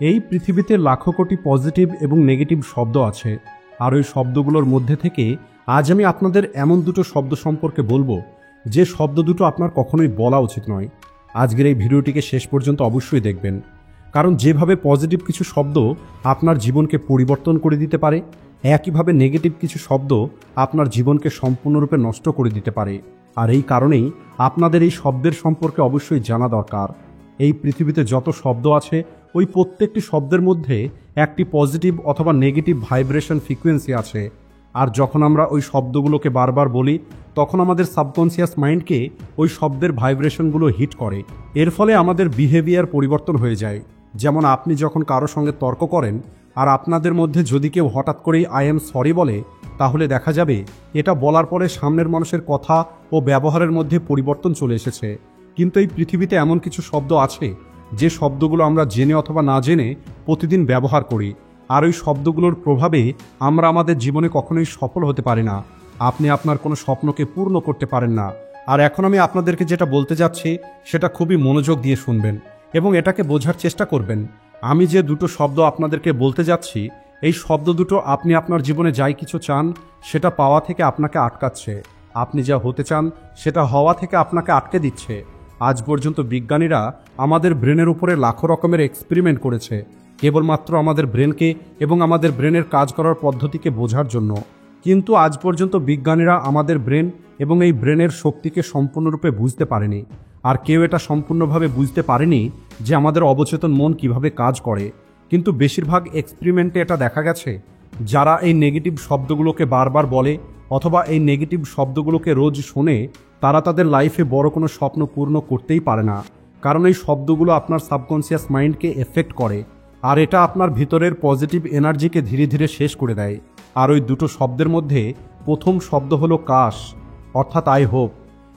এই পৃথিবীতে লাখো কোটি পজিটিভ এবং নেগেটিভ শব্দ আছে, আর ওই শব্দগুলোর মধ্যে থেকে আজ আমি আপনাদের এমন দুটো শব্দ সম্পর্কে বলবো যে শব্দ দুটো আপনার কখনোই বলা উচিত নয়। আজকের এই ভিডিওটিকে শেষ পর্যন্ত অবশ্যই দেখবেন, কারণ যেভাবে পজিটিভ কিছু শব্দ আপনার জীবনকে পরিবর্তন করে দিতে পারে, একইভাবে নেগেটিভ কিছু শব্দ আপনার জীবনকে সম্পূর্ণরূপে নষ্ট করে দিতে পারে। আর এই কারণেই আপনাদের এই শব্দের সম্পর্কে অবশ্যই জানা দরকার। এই পৃথিবীতে যত শব্দ আছে ওই প্রত্যেকটি শব্দের মধ্যে একটি পজিটিভ অথবা নেগেটিভ ভাইব্রেশন ফ্রিকোয়েন্সি আছে। আর যখন আমরা ওই শব্দগুলোকে বারবার বলি তখন আমাদের সাবকনসিয়াস মাইন্ডকে ওই শব্দের ভাইব্রেশনগুলো হিট করে। এর ফলে আমাদের বিহেভিয়ার পরিবর্তন হয়ে যায়। যেমন আপনি যখন কারো সঙ্গে তর্ক করেন আর আপনাদের মধ্যে যদি কেউ হঠাৎ করেই আই এম সরি বলে, তাহলে দেখা যাবে এটা বলার পরে সামনের মানুষের কথা ও ব্যবহারের মধ্যে পরিবর্তন চলে এসেছে। কিন্তু এই পৃথিবীতে এমন কিছু শব্দ আছে যে শব্দগুলো আমরা জেনে অথবা না জেনে প্রতিদিন ব্যবহার করি, আর ওই শব্দগুলোর প্রভাবে আমরা আমাদের জীবনে কখনোই সফল হতে পারি না। আপনি আপনার কোনো স্বপ্নকে পূর্ণ করতে পারেন না। আর এখন আমি আপনাদেরকে যেটা বলতে যাচ্ছি সেটা খুবই মনোযোগ দিয়ে শুনবেন এবং এটাকে বোঝার চেষ্টা করবেন। আমি যে দুটো শব্দ আপনাদেরকে বলতে যাচ্ছি, এই শব্দ দুটো আপনি আপনার জীবনে যাই কিছু চান সেটা পাওয়া থেকে আপনাকে আটকাচ্ছে। আপনি যা হতে চান সেটা হওয়া থেকে আপনাকে আটকে দিচ্ছে। আজ পর্যন্ত বিজ্ঞানীরা আমাদের ব্রেনের উপরে লাখো রকমের এক্সপেরিমেন্ট করেছে, কেবলমাত্র আমাদের ব্রেনকে এবং আমাদের ব্রেনের কাজ করার পদ্ধতিকে বোঝার জন্য। কিন্তু আজ পর্যন্ত বিজ্ঞানীরা আমাদের ব্রেন এবং এই ব্রেনের শক্তিকে সম্পূর্ণরূপে বুঝতে পারেনি। আর কেউ এটা সম্পূর্ণভাবে বুঝতে পারেনি যে আমাদের অবচেতন মন কিভাবে কাজ করে। কিন্তু বেশিরভাগ এক্সপেরিমেন্টে এটা দেখা গেছে, যারা এই নেগেটিভ শব্দগুলোকে বারবার বলে অথবা এই নেগেটিভ শব্দগুলোকে রোজ শোনে, তারা তাদের লাইফে বড় কোনো স্বপ্ন পূর্ণ করতেই পারে না। কারণ এই শব্দগুলো আপনার সাবকনসিয়াস মাইন্ডকে এফেক্ট করে, আর এটা আপনার ভিতরের পজিটিভ এনার্জিকে ধীরে ধীরে শেষ করে দেয়। আর ওই দুটো শব্দের মধ্যে প্রথম শব্দ হলো কাশ, অর্থাৎ আই হোপ।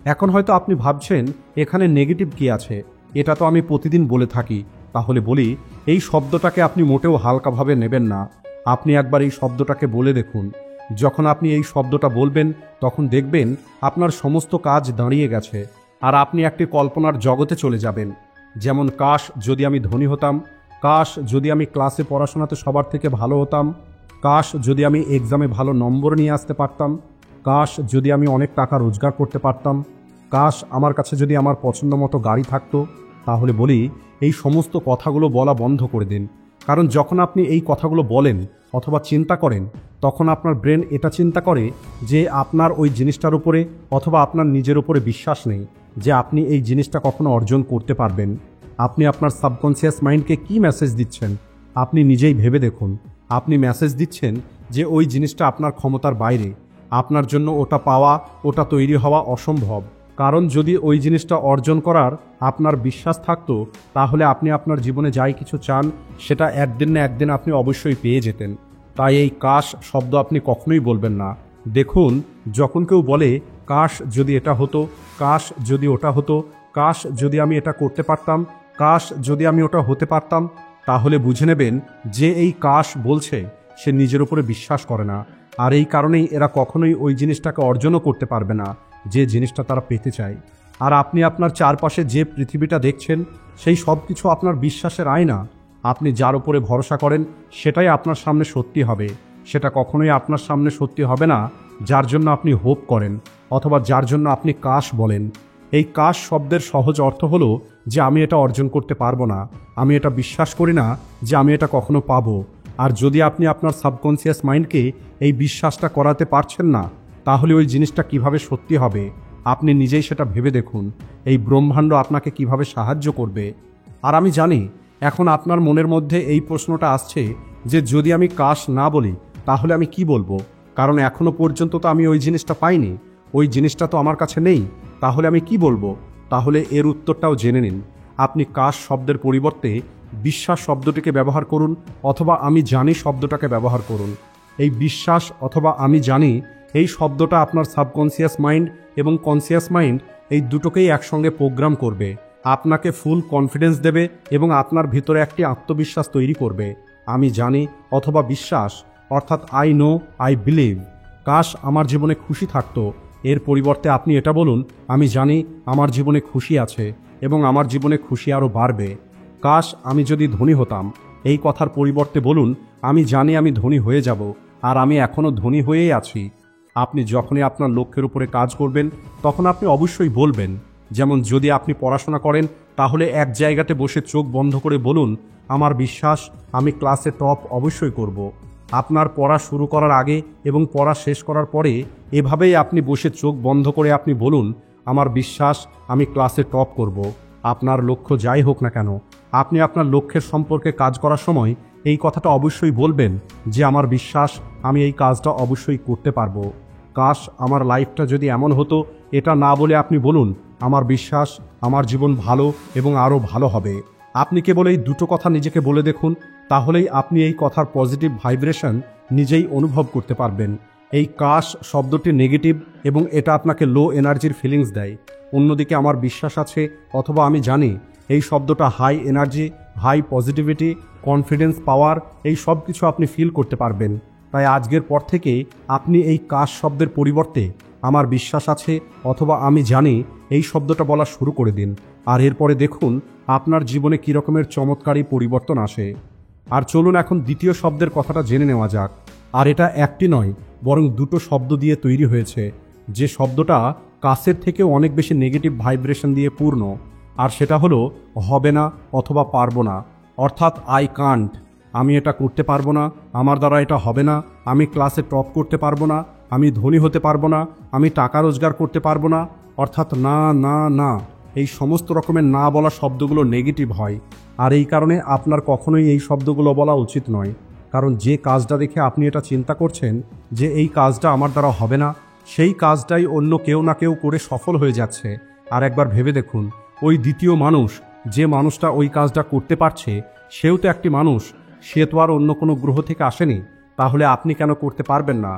এখন হয়তো আপনি ভাবছেন এখানে নেগেটিভ কি আছে, এটা তো আমি প্রতিদিন বলে থাকি। তাহলে বলি, এই শব্দটাকে আপনি মোটেও হালকাভাবে নেবেন না। আপনি একবার এই শব্দটাকে বলে দেখুন। যখন আপনি এই শব্দটা বলবেন তখন দেখবেন আপনার সমস্ত কাজ দাঁড়িয়ে গেছে, আর আপনি একটি কল্পনার জগতে চলে যাবেন। যেমন, কাশ যদি আমি ধনী হতাম, কাশ যদি আমি ক্লাসে পড়াশোনাতে সবার থেকে ভালো হতাম, কাশ যদি আমি এক্সামে ভালো নম্বর নিয়ে আসতে পারতাম, কাশ যদি আমি অনেক টাকা রোজগার করতে পারতাম, কাশ আমার কাছে যদি আমার পছন্দ মতো গাড়ি থাকতো। তাহলে বলি, এই সমস্ত কথাগুলো বলা বন্ধ করে দিন। কারণ যখন আপনি এই কথাগুলো বলেন অথবা চিন্তা করেন, তখন আপনার ব্রেন এটা চিন্তা করে যে আপনার ওই জিনিসটার উপরে অথবা আপনার নিজের উপরে বিশ্বাস নেই যে আপনি এই জিনিসটা কখনো অর্জন করতে পারবেন। আপনি আপনার সাবকনসিয়াস মাইন্ডকে কি মেসেজ দিচ্ছেন আপনি নিজেই ভেবে দেখুন। আপনি মেসেজ দিচ্ছেন যে ওই জিনিসটা আপনার ক্ষমতার বাইরে, আপনার জন্য ওটা পাওয়া, ওটা তৈরি হওয়া অসম্ভব। কারণ যদি ওই জিনিসটা অর্জন করার আপনার বিশ্বাস থাকতো, তাহলে আপনি আপনার জীবনে যাই কিছু চান সেটা একদিন না একদিন আপনি অবশ্যই পেয়ে যেতেন। তাই এই কাশ শব্দ আপনি কখনোই বলবেন না। দেখুন, যখন কেউ বলে কাশ যদি এটা হতো, কাশ যদি ওটা হতো, কাশ যদি আমি এটা করতে পারতাম, কাশ যদি আমি ওটা হতে পারতাম, তাহলে বুঝে নেবেন যে এই কাশ বলছে সে নিজের উপরে বিশ্বাস করে না। আর এই কারণেই এরা কখনোই ওই জিনিসটাকে অর্জনও করতে পারবে না যে জিনিসটা তারা পেতে চায়। আর আপনি আপনার চারপাশে যে পৃথিবীটা দেখছেন সেই সব কিছু আপনার বিশ্বাসের আয়না। আপনি যার উপরে ভরসা করেন সেটাই আপনার সামনে সত্যি হবে। সেটা কখনোই আপনার সামনে সত্যি হবে না যার জন্য আপনি হোপ করেন অথবা যার জন্য আপনি কাশ বলেন। এই কাশ শব্দের সহজ অর্থ হলো যে আমি এটা অর্জন করতে পারবো না, আমি এটা বিশ্বাস করি না যে আমি এটা কখনো পাবো। আর যদি আপনি আপনার সাবকনসিয়াস মাইন্ডকে এই বিশ্বাসটা করাতে পারছেন না, তাহলে ওই জিনিসটা কিভাবে সত্যি হবে আপনি নিজেই সেটা ভেবে দেখুন। এই ব্রহ্মাণ্ড আপনাকে কিভাবে সাহায্য করবে। আর আমি জানি এখন আপনার মনের মধ্যে এই প্রশ্নটা আসছে যে যদি আমি কাশ না বলি তাহলে আমি কি বলবো, কারণ এখনো পর্যন্ত তো আমি ওই জিনিসটা পাইনি, ওই জিনিসটা তো আমার কাছে নেই, তাহলে আমি কি বলবো। তাহলে এর উত্তরটাও জেনে নিন। আপনি কাশ শব্দের পরিবর্তে বিশ্বাস শব্দটিকে ব্যবহার করুন অথবা আমি জানি শব্দটাকে ব্যবহার করুন। এই বিশ্বাস অথবা আমি জানি এই শব্দটা আপনার সাবকনসিয়াস মাইন্ড এবং কনসিয়াস মাইন্ড এই দুটোকেই একসঙ্গে প্রোগ্রাম করবে, আপনাকে ফুল কনফিডেন্স দেবে এবং আপনার ভিতরে একটি আত্মবিশ্বাস তৈরি করবে। আমি জানি অথবা বিশ্বাস অর্থাৎ আই নো, আই বিলিভ। কাশ আমার জীবনে খুশি থাকতো, এর পরিবর্তে আপনি এটা বলুন, আমি জানি আমার জীবনে খুশি আছে এবং আমার জীবনে খুশি আরও বাড়বে। কাশ আমি যদি ধনী হতাম, এই কথার পরিবর্তে বলুন, আমি জানি আমি ধনী হয়ে যাব, আর আমি এখনও ধনী হয়েই আছি। আপনি যখনই আপনার লক্ষ্যের উপরে কাজ করবেন তখন আপনি অবশ্যই বলবেন। যেমন যদি আপনি পড়াশোনা করেন তাহলে এক জায়গাতে বসে চোখ বন্ধ করে বলুন, আমার বিশ্বাস আমি ক্লাসে টপ অবশ্যই করব। আপনার পড়া শুরু করার আগে এবং পড়া শেষ করার পরে এভাবেই আপনি বসে চোখ বন্ধ করে আপনি বলুন, আমার বিশ্বাস আমি ক্লাসে টপ করব। আপনার লক্ষ্য যাই হোক না কেন, আপনি আপনার লক্ষ্যের সম্পর্কে কাজ করার সময় এই কথাটা অবশ্যই বলবেন যে আমার বিশ্বাস আমি এই কাজটা অবশ্যই করতে পারবো। কাশ আমার লাইফটা যদি এমন হতো, এটা না বলে আপনি বলুন, আমার বিশ্বাস আমার জীবন ভালো এবং আরও ভালো হবে। আপনি কেবল এই দুটো কথা নিজেকে বলে দেখুন, তাহলেই আপনি এই কথার পজিটিভ ভাইব্রেশন নিজেই অনুভব করতে পারবেন। এই কাশ শব্দটি নেগেটিভ এবং এটা আপনাকে লো এনার্জির ফিলিংস দেয়। অন্যদিকে আমার বিশ্বাস আছে অথবা আমি জানি, এই শব্দটা high energy, high positivity, confidence, power, এই সব কিছু আপনি ফিল করতে পারবেন। তাই আজকের পর থেকে আপনি এই কাশ শব্দের পরিবর্তে আমার বিশ্বাস আছে অথবা আমি জানি এই শব্দটা বলা শুরু করে দিন। আর এরপরে দেখুন আপনার জীবনে কী রকমের চমৎকারী পরিবর্তন আসে। আর চলুন এখন দ্বিতীয় শব্দের কথাটা জেনে নেওয়া যাক। আর এটা একটি নয়, বরং দুটো শব্দ দিয়ে তৈরি হয়েছে, যে শব্দটা কাছের থেকেও অনেক বেশি নেগেটিভ ভাইব্রেশন দিয়ে পূর্ণ। আর সেটা হলো হবে না অথবা পারবো না, অর্থাৎ আই কান্ট। আমি এটা করতে পারবো না, আমার দ্বারা এটা হবে না, আমি ক্লাসে টপ করতে পারবো না, আমি ধনী হতে পারবো না, আমি টাকা রোজগার করতে পারবো না, অর্থাৎ না না না। এই সমস্ত রকমের না বলা শব্দগুলো নেগেটিভ হয়। আর এই কারণে আপনার কখনোই এই শব্দগুলো বলা উচিত নয়। কারণ যে কাজটা দেখে আপনি এটা চিন্তা করছেন যে এই কাজটা আমার দ্বারা হবে না, সেই কাজটাই অন্য কেউ না কেউ করে সফল হয়ে যাচ্ছে। আর একবার ভেবে দেখুন, ওই দ্বিতীয় মানুষ, যে মানুষটা ওই কাজটা করতে পারছে, সেও তো একটি মানুষ, সে তো আর অন্য কোনো গ্রহ থেকে আসেনি। তাহলে আপনি কেন করতে পারবেন না?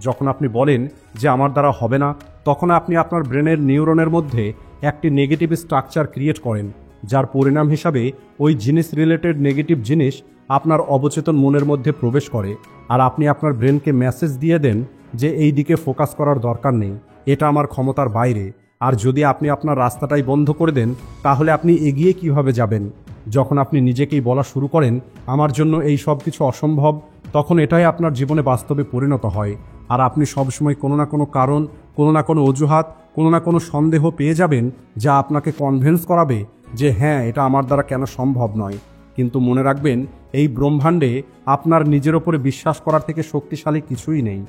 যখন আপনি বলেন যে আমার দ্বারা হবে না, তখন আপনি আপনার ব্রেনের নিউরনের মধ্যে একটি নেগেটিভ স্ট্রাকচার ক্রিয়েট করেন, যার পরিণাম হিসাবে ওই জিনিস রিলেটেড নেগেটিভ জিনিস আপনার অবচেতন মনের মধ্যে প্রবেশ করে। আর আপনি আপনার ব্রেনকে মেসেজ দিয়ে দেন যে এই দিকে ফোকাস করার দরকার নেই, এটা আমার ক্ষমতার বাইরে। আর যদি আপনি আপনার রাস্তাটাই বন্ধ করে দেন, তাহলে আপনি এগিয়ে কিভাবে যাবেন? যখন আপনি নিজেকেই বলা শুরু করেন আমার জন্য এই সব কিছু অসম্ভব, তখন এটাই আপনার জীবনে বাস্তবে পরিণত হয়। আর আপনি সবসময় কোনো না কোনো কারণ, কোনো না কোনো অজুহাত, কোনো না কোনো সন্দেহ পেয়ে যাবেন যা আপনাকে কনভিন্স করাবে যে হ্যাঁ, এটা আমার দ্বারা কেন সম্ভব নয়। কিন্তু মনে রাখবেন, এই ব্রহ্মাণ্ডে আপনার নিজের ওপরে বিশ্বাস করার থেকে শক্তিশালী কিছুই নেই।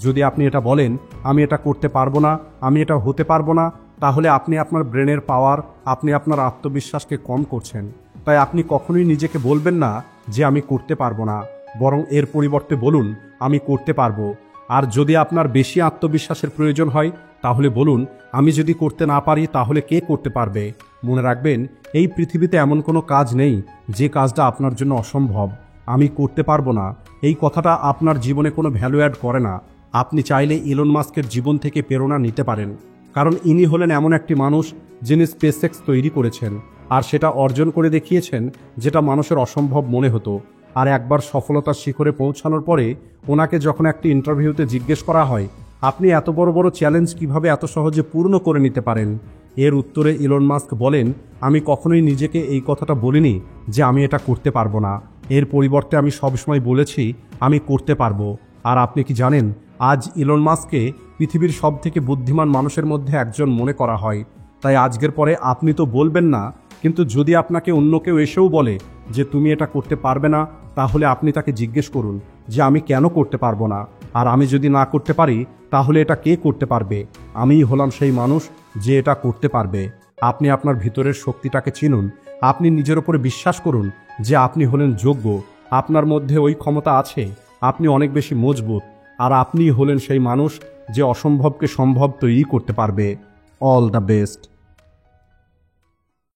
যদি আপনি এটা বলেন আমি এটা করতে পারবো না, আমি এটা হতে পারবো না, তাহলে আপনি আপনার ব্রেনের পাওয়ার, আপনি আপনার আত্মবিশ্বাসকে কম করছেন। তাই আপনি কখনোই নিজেকে বলবেন না যে আমি করতে পারবো না, বরং এর পরিবর্তে বলুন আমি করতে পারবো। আর যদি আপনার বেশি আত্মবিশ্বাসের প্রয়োজন হয়, তাহলে বলুন আমি যদি করতে না পারি তাহলে কে করতে পারবে? মনে রাখবেন, এই পৃথিবীতে এমন কোনো কাজ নেই যে কাজটা আপনার জন্য অসম্ভব। আমি করতে পারবো না এই কথাটা আপনার জীবনে কোনো ভ্যালু অ্যাড করে না। আপনি চাইলে ইলন মাস্কের জীবন থেকে প্রেরণা নিতে পারেন, কারণ ইনি হলেন এমন একটি মানুষ যিনি স্পেসএক্স তৈরি করেছেন আর সেটা অর্জন করে দেখিয়েছেন, যেটা মানুষের অসম্ভব মনে হতো। আর একবার সফলতার শিখরে পৌঁছানোর পরে ওনাকে যখন একটি ইন্টারভিউতে জিজ্ঞেস করা হয় আপনি এত বড় বড় চ্যালেঞ্জ কিভাবে এত সহজে পূর্ণ করে নিতে পারেন, এর উত্তরে ইলন মাস্ক বলেন, আমি কখনোই নিজেকে এই কথাটা বলিনি যে আমি এটা করতে পারবো না। এর পরিবর্তে আমি সবসময় বলেছি আমি করতে পারবো। আর আপনি কি জানেন, আজ ইলন মাস্ককে পৃথিবীর সবথেকে বুদ্ধিমান মানুষের মধ্যে একজন মনে করা হয়। তাই আজকের পরে আপনি তো বলবেন না, কিন্তু যদি আপনাকে অন্য কেউ এসেও বলে যে তুমি এটা করতে পারবে না, তাহলে আপনি তাকে জিজ্ঞেস করুন যে আমি কেন করতে পারবো না, আর আমি যদি না করতে পারি তাহলে এটা কে করতে পারবে? আমিই হলাম সেই মানুষ যে এটা করতে পারবে। আপনি আপনার ভিতরের শক্তিটাকে চিনুন, আপনি নিজের উপরে বিশ্বাস করুন যে আপনি হলেন যোগ্য, আপনার মধ্যে ওই ক্ষমতা আছে, আপনি অনেক বেশি মজবুত, আর আপনিই হলেন সেই মানুষ যে অসম্ভবকে সম্ভব তৈরি করতে পারবে। All the best.